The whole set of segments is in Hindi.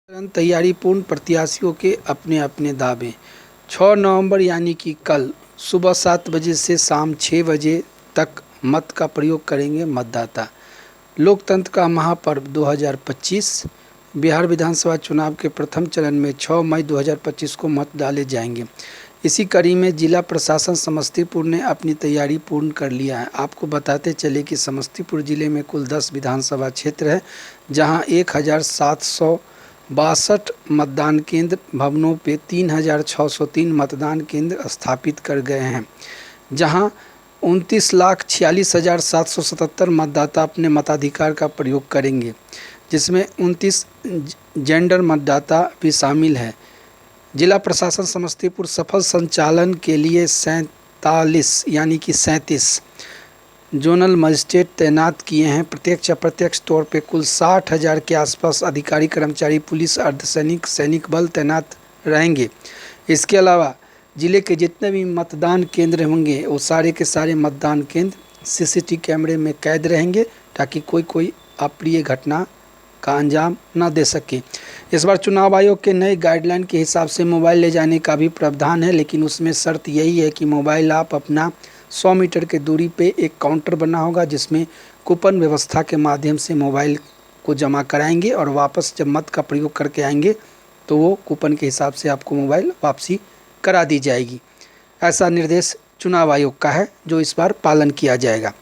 तुरंत तैयारी पूर्ण प्रत्याशियों के अपने अपने दावे। 6 नवंबर यानी कि कल सुबह 7 बजे से शाम 6 बजे तक मत का प्रयोग करेंगे मतदाता। लोकतंत्र का महापर्व 2025। बिहार विधानसभा चुनाव के प्रथम चरण में 6 मई 2025 को मत डाले जाएंगे। इसी कड़ी में जिला प्रशासन समस्तीपुर ने अपनी तैयारी पूर्ण कर लिया है। आपको बताते चले कि समस्तीपुर जिले में कुल 10 विधानसभा क्षेत्र है, जहां 1762 मतदान केंद्र भवनों पे 3603 मतदान केंद्र स्थापित कर गए हैं, जहां 29,46,777 मतदाता अपने मताधिकार का प्रयोग करेंगे, जिसमें 29 जेंडर मतदाता भी शामिल है। जिला प्रशासन समस्तीपुर सफल संचालन के लिए 37 जोनल मजिस्ट्रेट तैनात किए हैं। प्रत्यक्ष अप्रत्यक्ष तौर पे कुल 60,000 के आसपास अधिकारी कर्मचारी पुलिस अर्धसैनिक सैनिक बल तैनात रहेंगे। इसके अलावा जिले के जितने भी मतदान केंद्र होंगे वो सारे के सारे मतदान केंद्र सीसीटीवी कैमरे में कैद रहेंगे, ताकि कोई अप्रिय घटना का अंजाम न दे सके। इस बार चुनाव आयोग के नए गाइडलाइन के हिसाब से मोबाइल ले जाने का भी प्रावधान है, लेकिन उसमें शर्त यही है कि मोबाइल आप अपना 100 मीटर के दूरी पे एक काउंटर बना होगा, जिसमें कूपन व्यवस्था के माध्यम से मोबाइल को जमा कराएंगे और वापस जब मत का प्रयोग करके आएंगे तो वो कूपन के हिसाब से आपको मोबाइल वापसी करा दी जाएगी। ऐसा निर्देश चुनाव आयोग का है, जो इस बार पालन किया जाएगा।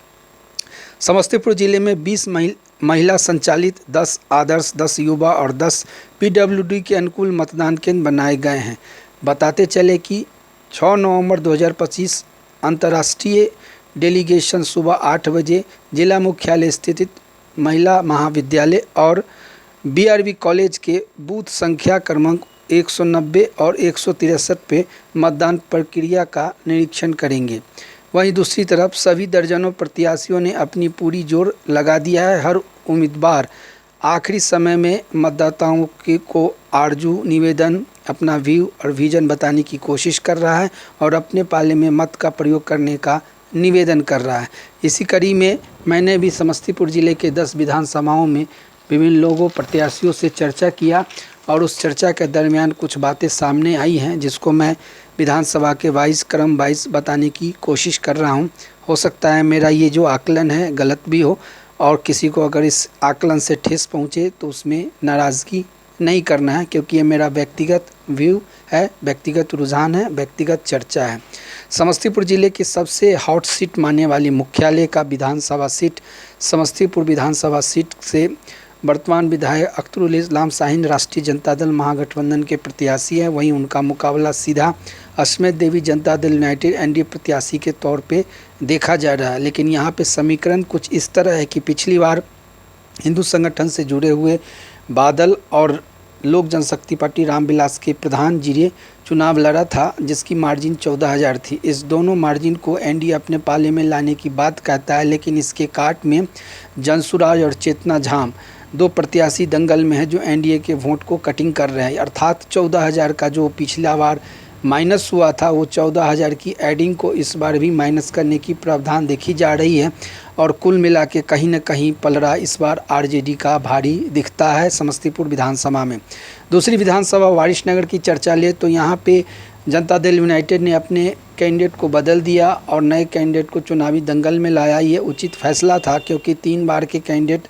समस्तीपुर जिले में 20 महिला संचालित 10 आदर्श, 10 युवा और 10 पीडब्ल्यूडी के अनुकूल मतदान केंद्र बनाए गए हैं। बताते चले कि 6 नवंबर 2025 अंतर्राष्ट्रीय डेलीगेशन सुबह 8 बजे जिला मुख्यालय स्थित महिला महाविद्यालय और बीआरबी कॉलेज के बूथ संख्या क्रमांक 190 और 163 पे मतदान प्रक्रिया का निरीक्षण करेंगे। वहीं दूसरी तरफ सभी दर्जनों प्रत्याशियों ने अपनी पूरी जोर लगा दिया है। हर उम्मीदवार आखिरी समय में मतदाताओं को आरजू निवेदन, अपना व्यू और विजन बताने की कोशिश कर रहा है और अपने पाले में मत का प्रयोग करने का निवेदन कर रहा है। इसी कड़ी में मैंने भी समस्तीपुर जिले के 10 विधानसभाओं में विभिन्न लोगों प्रत्याशियों से चर्चा किया और उस चर्चा के दरमियान कुछ बातें सामने आई हैं, जिसको मैं विधानसभा के क्रम वाइज बताने की कोशिश कर रहा हूं। हो सकता है मेरा ये जो आकलन है गलत भी हो, और किसी को अगर इस आकलन से ठेस पहुंचे तो उसमें नाराज़गी नहीं करना है, क्योंकि ये मेरा व्यक्तिगत व्यू है, व्यक्तिगत रुझान है, व्यक्तिगत चर्चा है। समस्तीपुर जिले की सबसे हॉट सीट मानने वाली मुख्यालय का विधानसभा सीट समस्तीपुर विधानसभा सीट से वर्तमान विधायक अख्तरुल इस्लाम शाहीन राष्ट्रीय जनता दल महागठबंधन के प्रत्याशी हैं। वहीं उनका मुकाबला सीधा अश्मेध देवी जनता दल यूनाइटेड एनडीए प्रत्याशी के तौर पे देखा जा रहा है। लेकिन यहाँ पे समीकरण कुछ इस तरह है कि पिछली बार हिंदू संगठन से जुड़े हुए बादल और लोक जनशक्ति पार्टी रामविलास के प्रधान जी चुनाव लड़ा था, जिसकी मार्जिन 14,000 थी। इस दोनों मार्जिन को एनडीए अपने पाले में लाने की बात कहता है, लेकिन इसके काट में जनसुराज और चेतना झाम 2 प्रत्याशी दंगल में है, जो एनडीए के वोट को कटिंग कर रहे हैं। अर्थात 14,000 का जो पिछला बार माइनस हुआ था, वो 14,000 की एडिंग को इस बार भी माइनस करने की प्रावधान देखी जा रही है। और कुल मिला के कहीं न कहीं पलड़ा इस बार आरजेडी का भारी दिखता है समस्तीपुर विधानसभा में। दूसरी विधानसभा वारिसनगर की चर्चा ले तो यहाँ पे जनता दल यूनाइटेड ने अपने कैंडिडेट को बदल दिया और नए कैंडिडेट को चुनावी दंगल में लाया। ये उचित फैसला था, क्योंकि 3 बार के कैंडिडेट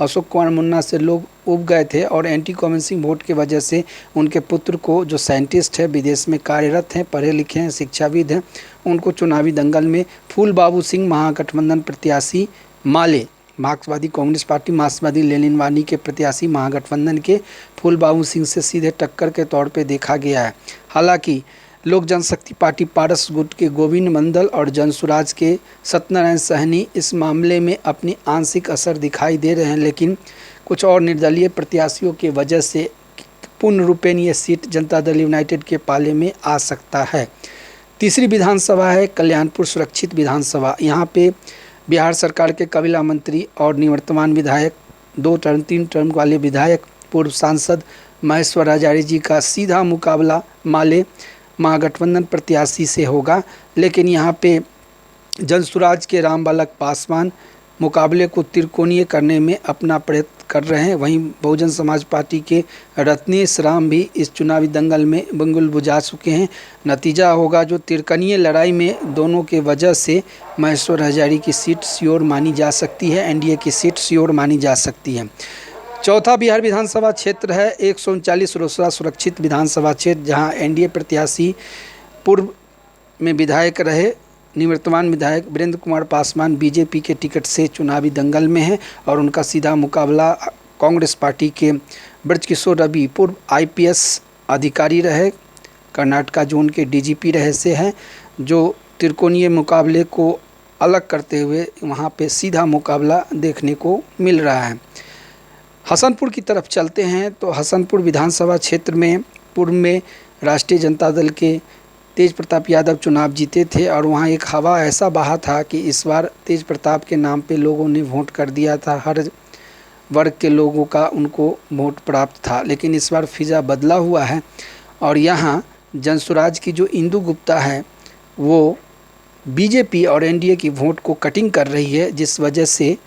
अशोक कुमार मुन्ना से लोग उब गए थे और एंटी कन्वेंसिंग वोट की वजह से उनके पुत्र को, जो साइंटिस्ट है, विदेश में कार्यरत हैं, पढ़े लिखे हैं, शिक्षाविद हैं, उनको चुनावी दंगल में फूल बाबू सिंह महागठबंधन प्रत्याशी माले, मार्क्सवादी कम्युनिस्ट पार्टी मार्क्सवादी लेनिनवादी के प्रत्याशी महागठबंधन के फूल बाबू सिंह से सीधे टक्कर के तौर पे देखा गया है। हालांकि लोक जनशक्ति पार्टी पारस गुट के गोविंद मंडल और जनसुराज के सत्यनारायण सहनी इस मामले में अपनी आंशिक असर दिखाई दे रहे हैं, लेकिन कुछ और निर्दलीय प्रत्याशियों की वजह से पूर्ण रूपेण ये सीट जनता दल यूनाइटेड के पाले में आ सकता है। तीसरी विधानसभा है कल्याणपुर सुरक्षित विधानसभा। यहाँ पे बिहार सरकार के कबीला मंत्री और निवर्तमान विधायक, 2 टर्म 3 टर्म वाले विधायक, पूर्व सांसद महेश्वर हजारी जी का सीधा मुकाबला माले महागठबंधन प्रत्याशी से होगा। लेकिन यहाँ पे जनसुराज के रामबालक पासवान मुकाबले को त्रिकोणीय करने में अपना प्रयत्न कर रहे हैं। वहीं बहुजन समाज पार्टी के रत्नेश राम भी इस चुनावी दंगल में बिगुल बुझा चुके हैं। नतीजा होगा जो तिरकनीय लड़ाई में दोनों के वजह से महेश्वर हजारी की सीट श्योर मानी जा सकती है, एनडीए की सीट श्योर मानी जा सकती है। चौथा बिहार विधानसभा क्षेत्र है 139 रोसड़ा सुरक्षित विधानसभा क्षेत्र, जहां एनडीए प्रत्याशी पूर्व में विधायक रहे निवर्तमान विधायक वीरेंद्र कुमार पासवान बीजेपी के टिकट से चुनावी दंगल में है और उनका सीधा मुकाबला कांग्रेस पार्टी के ब्रजकिशोर रवि पूर्व आईपीएस अधिकारी रहे, कर्नाटका जोन के डीजीपी रहे से हैं, जो त्रिकोणीय मुकाबले को अलग करते हुए वहां पे सीधा मुकाबला देखने को मिल रहा है। हसनपुर की तरफ चलते हैं तो हसनपुर विधानसभा क्षेत्र में पूर्व में राष्ट्रीय जनता दल के तेज प्रताप यादव चुनाव जीते थे और वहाँ एक हवा ऐसा बहा था कि इस बार तेज प्रताप के नाम पे लोगों ने वोट कर दिया था। हर वर्ग के लोगों का उनको वोट प्राप्त था, लेकिन इस बार फिजा बदला हुआ है और यहाँ जनसुराज की जो इंदु गुप्ता है वो बीजेपी और एनडीए की वोट को कटिंग कर रही है, जिस वजह से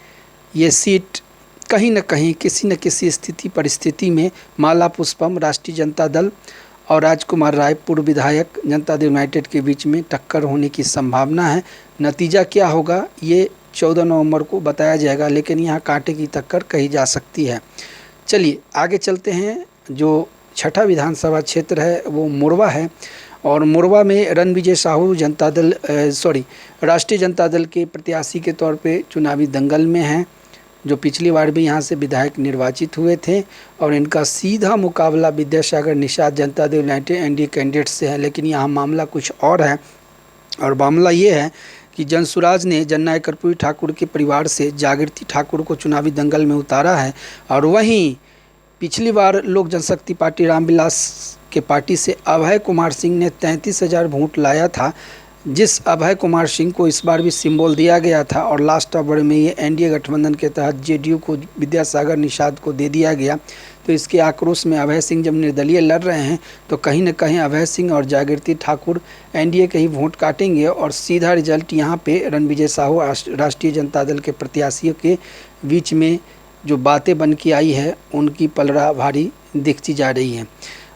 ये सीट कहीं न कहीं किसी न किसी स्थिति परिस्थिति में माला पुष्पम राष्ट्रीय जनता दल और राजकुमार राय पूर्व विधायक जनता दल यूनाइटेड के बीच में टक्कर होने की संभावना है। नतीजा क्या होगा ये 14 नवंबर को बताया जाएगा, लेकिन यहाँ कांटे की टक्कर कही जा सकती है। चलिए आगे चलते हैं। जो छठा विधानसभा क्षेत्र है वो मोरवा है और मोरवा में रणविजय साहू राष्ट्रीय जनता दल के प्रत्याशी के तौर पे चुनावी दंगल में हैं, जो पिछली बार भी यहाँ से विधायक निर्वाचित हुए थे और इनका सीधा मुकाबला Vidyasagar Nishad Janata Dal United NDA candidate से है। लेकिन यहाँ मामला कुछ और है और मामला ये है कि जनसुराज ने जननायक कर्पूरी ठाकुर के परिवार से जागृति ठाकुर को चुनावी दंगल में उतारा है और वहीं पिछली बार लोक जनशक्ति पार्टी रामविलास के पार्टी से अभय कुमार सिंह ने 33,000 वोट लाया था, जिस अभय कुमार सिंह को इस बार भी सिंबल दिया गया था और लास्ट ओवर में ये एनडीए गठबंधन के तहत जेडीयू को विद्यासागर निषाद को दे दिया गया। तो इसके आक्रोश में अभय सिंह जब निर्दलीय लड़ रहे हैं तो कहीं न कहीं अभय सिंह और जागृति ठाकुर एनडीए के ही वोट काटेंगे और सीधा रिजल्ट यहाँ पे रणविजय साहू राष्ट्रीय जनता दल के प्रत्याशियों के बीच में जो बातें बन के आई है उनकी पलड़ा भारी दिखती जा रही है।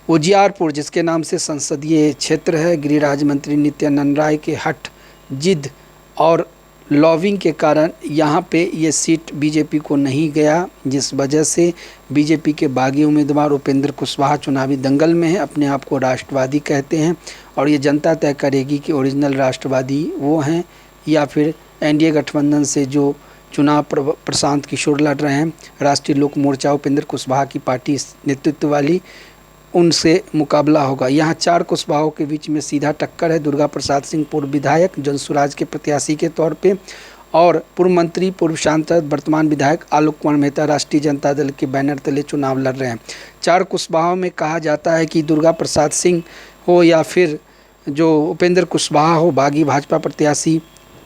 उजियारपुर जिसके नाम से संसदीय क्षेत्र है, गृह राज्य मंत्री नित्यानंद राय के हट जिद और लॉबिंग के कारण यहाँ पे ये सीट बीजेपी को नहीं गया, जिस वजह से बीजेपी के बागी उम्मीदवार उपेंद्र कुशवाहा चुनावी दंगल में है। अपने आप को राष्ट्रवादी कहते हैं और ये जनता तय करेगी कि ओरिजिनल राष्ट्रवादी वो हैं या फिर एनडीए गठबंधन से जो चुनाव प्रशांत किशोर लड़ रहे हैं, राष्ट्रीय लोक मोर्चा उपेंद्र कुशवाहा की पार्टी नेतृत्व वाली, उनसे मुकाबला होगा। यहाँ 4 कुशवाहों के बीच में सीधा टक्कर है। दुर्गा प्रसाद सिंह पूर्व विधायक जनसुराज के प्रत्याशी के तौर पे और पूर्व मंत्री पूर्व सांसद वर्तमान विधायक आलोक कुमार मेहता राष्ट्रीय जनता दल के बैनर तले चुनाव लड़ रहे हैं। 4 कुशवाहों में कहा जाता है कि दुर्गा प्रसाद सिंह हो या फिर जो उपेंद्र कुशवाहा हो, बागी भाजपा प्रत्याशी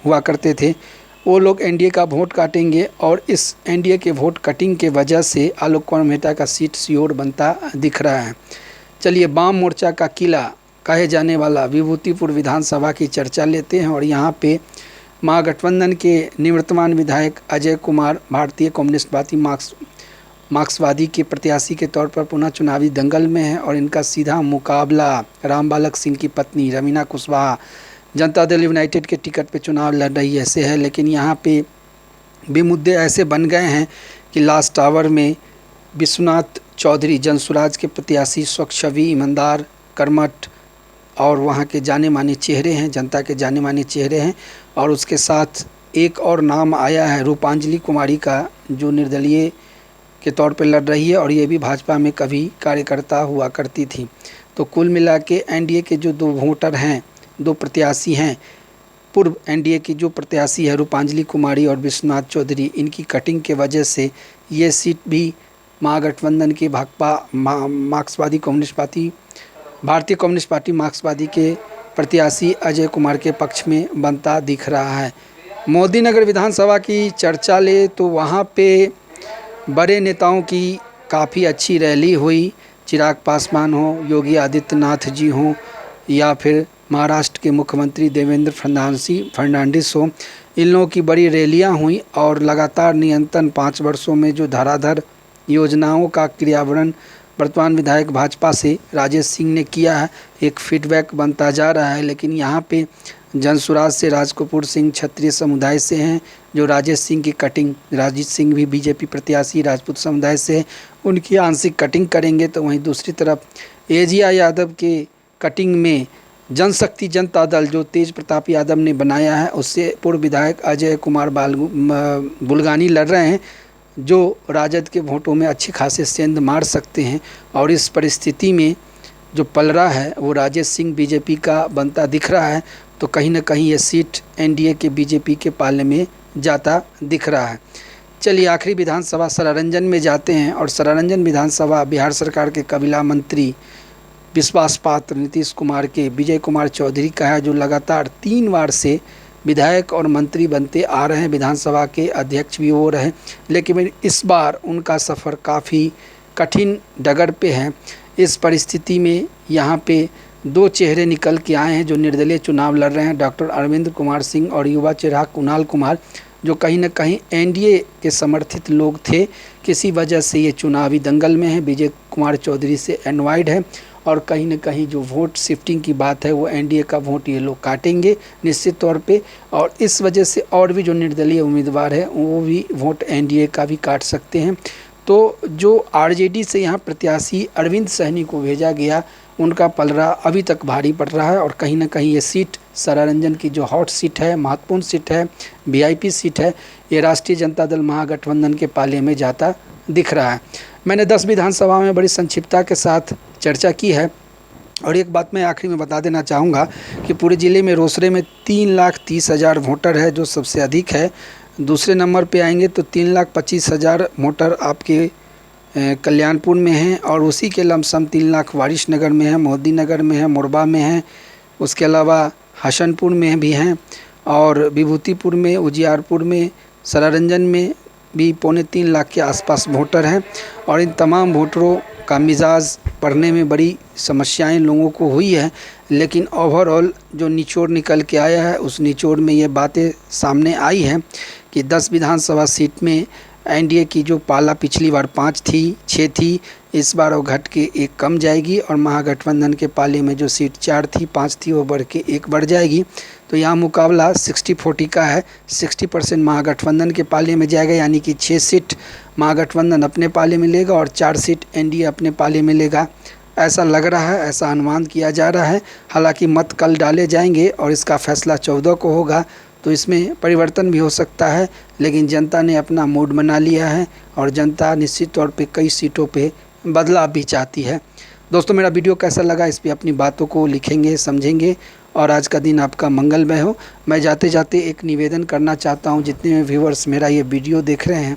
हुआ करते थे, वो लोग एनडीए का वोट काटेंगे और इस एनडीए के वोट कटिंग के वजह से आलोक कुमार मेहता का सीट श्योर बनता दिख रहा है। चलिए वाम मोर्चा का किला कहे जाने वाला विभूतिपुर विधानसभा की चर्चा लेते हैं और यहाँ पे महागठबंधन के निवर्तमान विधायक अजय कुमार भारतीय कम्युनिस्ट पार्टी मार्क्सवादी के प्रत्याशी के तौर पर पुनः चुनावी दंगल में है और इनका सीधा मुकाबला रामबालक सिंह की पत्नी रवीना कुशवाहा जनता दल यूनाइटेड के टिकट पे चुनाव लड़ रही ऐसे है। लेकिन यहाँ पे भी मुद्दे ऐसे बन गए हैं कि लास्ट आवर में विश्वनाथ चौधरी जनसुराज के प्रत्याशी स्वच्छ छवि, ईमानदार, कर्मठ और वहाँ के जाने माने चेहरे हैं, जनता के जाने माने चेहरे हैं और उसके साथ एक और नाम आया है रूपांजलि कुमारी का, जो निर्दलीय के तौर पर लड़ रही है और ये भी भाजपा में कभी कार्यकर्ता हुआ करती थी। तो कुल मिला के एनडीए के जो 2 वोटर हैं, 2 प्रत्याशी हैं, पूर्व एनडीए की जो प्रत्याशी है रूपांजलि कुमारी और विश्वनाथ चौधरी, इनकी कटिंग के वजह से ये सीट भी महागठबंधन की मार्क्सवादी कम्युनिस्ट पार्टी भारतीय कम्युनिस्ट पार्टी मार्क्सवादी के प्रत्याशी अजय कुमार के पक्ष में बनता दिख रहा है। मोदी नगर विधानसभा की चर्चा ले तो वहाँ पे बड़े नेताओं की काफ़ी अच्छी रैली हुई। चिराग पासवान हो, योगी आदित्यनाथ जी हों या फिर महाराष्ट्र के मुख्यमंत्री देवेंद्र फर्नांडिस हो, इन लोगों की बड़ी रैलियां हुई और लगातार निरंतर 5 वर्षों में जो धराधर योजनाओं का क्रियान्वयन वर्तमान विधायक भाजपा से राजेश सिंह ने किया है, एक फीडबैक बनता जा रहा है। लेकिन यहाँ पे जनसुराज से राज कपूर सिंह क्षत्रिय समुदाय से हैं, जो राजेश सिंह की कटिंग, राजेश सिंह भी बीजेपी प्रत्याशी राजपूत समुदाय से हैं, उनकी आंशिक कटिंग करेंगे। तो वहीं दूसरी तरफ एजिया यादव के कटिंग में जनशक्ति जनता दल जो तेज प्रताप यादव ने बनाया है, उससे पूर्व विधायक अजय कुमार बुल्गानी लड़ रहे हैं, जो राजद के वोटों में अच्छे खासे सेंध मार सकते हैं। और इस परिस्थिति में जो पलड़ा है वो राजेश सिंह बीजेपी का बनता दिख रहा है। तो कहीं ना कहीं ये सीट एनडीए के बीजेपी के पाले में जाता दिख रहा है। चलिए आखिरी विधानसभा सरारंजन में जाते हैं। और सरारंजन विधानसभा बिहार सरकार के कबीला मंत्री विश्वास पात्र नीतीश कुमार के विजय कुमार चौधरी का है, जो लगातार 3 बार से विधायक और मंत्री बनते आ रहे हैं, विधानसभा के अध्यक्ष भी हो रहे हैं। लेकिन इस बार उनका सफ़र काफ़ी कठिन डगर पे है। इस परिस्थिति में यहाँ पे 2 चेहरे निकल के आए हैं जो निर्दलीय चुनाव लड़ रहे हैं, डॉक्टर अरविंद कुमार सिंह और युवा चेहरा कुणाल कुमार, जो कहीं न कहीं एनडीए के समर्थित लोग थे। किसी वजह से ये चुनावी दंगल में है, विजय कुमार चौधरी से एनवाइड है। और कहीं न कहीं जो वोट शिफ्टिंग की बात है वो एनडीए का वोट ये लोग काटेंगे निश्चित तौर पे। और इस वजह से और भी जो निर्दलीय उम्मीदवार है वो भी वोट एनडीए का भी काट सकते हैं। तो जो आरजेडी से यहाँ प्रत्याशी अरविंद सहनी को भेजा गया, उनका पलड़ा अभी तक भारी पड़ रहा है। और कहीं ना कहीं ये सीट सरारंजन की जो हॉट सीट है, महत्वपूर्ण सीट है, वीआईपी सीट है, ये राष्ट्रीय जनता दल महागठबंधन के पाले में जाता दिख रहा है। मैंने 10 विधानसभा में बड़ी संक्षिप्तता के साथ चर्चा की है। और एक बात मैं आखिरी में बता देना चाहूँगा कि पूरे ज़िले में रोसड़े में 3,30,000 वोटर है, जो सबसे अधिक है। दूसरे नंबर पे आएंगे तो 3,25,000 वोटर आपके कल्याणपुर में हैं। और उसी के लमसम 3 लाख वारिसनगर में है, मोदी नगर में है, मोरबा में है, उसके अलावा हसनपुर में भी हैं, और विभूतिपुर में, उजियारपुर में, सरारंजन में भी 2.25 लाख के आसपास वोटर हैं। और इन तमाम वोटरों का मिजाज पढ़ने में बड़ी समस्याएं लोगों को हुई है। लेकिन ओवरऑल जो निचोड़ निकल के आया है, उस निचोड़ में ये बातें सामने आई हैं कि 10 विधानसभा सीट में एनडीए की जो पाला पिछली बार 5 थी, 6 थी, इस बार वो घट के 1 कम जाएगी। और महागठबंधन के पाले में जो सीट 4 थी, 5 थी, वो बढ़ के 1 बढ़ जाएगी। तो यहाँ मुकाबला 60-40 का है। 60% महागठबंधन के पाले में जाएगा, यानी कि 6 सीट महागठबंधन अपने पाले में लेगा और 4 सीट एनडीए अपने पाले में लेगा, ऐसा लग रहा है, ऐसा अनुमान किया जा रहा है। हालांकि मत कल डाले जाएंगे और इसका फैसला 14 को होगा, तो इसमें परिवर्तन भी हो सकता है। लेकिन जनता ने अपना मूड बना लिया है और जनता निश्चित तौर पे कई सीटों पे बदलाव भी चाहती है। दोस्तों, मेरा वीडियो कैसा लगा इस पे अपनी बातों को लिखेंगे, समझेंगे। और आज का दिन आपका मंगलमय हो। मैं जाते जाते एक निवेदन करना चाहता हूँ, जितने भी व्यूअर्स मेरा ये वीडियो देख रहे हैं,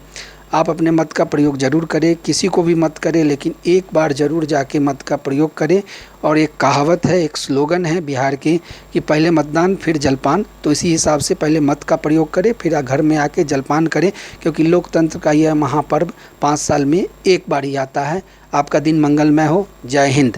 आप अपने मत का प्रयोग ज़रूर करें। किसी को भी मत करें, लेकिन एक बार ज़रूर जाके मत का प्रयोग करें। और एक कहावत है, एक स्लोगन है बिहार के कि पहले मतदान फिर जलपान। तो इसी हिसाब से पहले मत का प्रयोग करें, फिर घर में आके जलपान करें, क्योंकि लोकतंत्र का यह महापर्व 5 साल में एक बार ही आता है। आपका दिन मंगलमय हो। जय हिंद।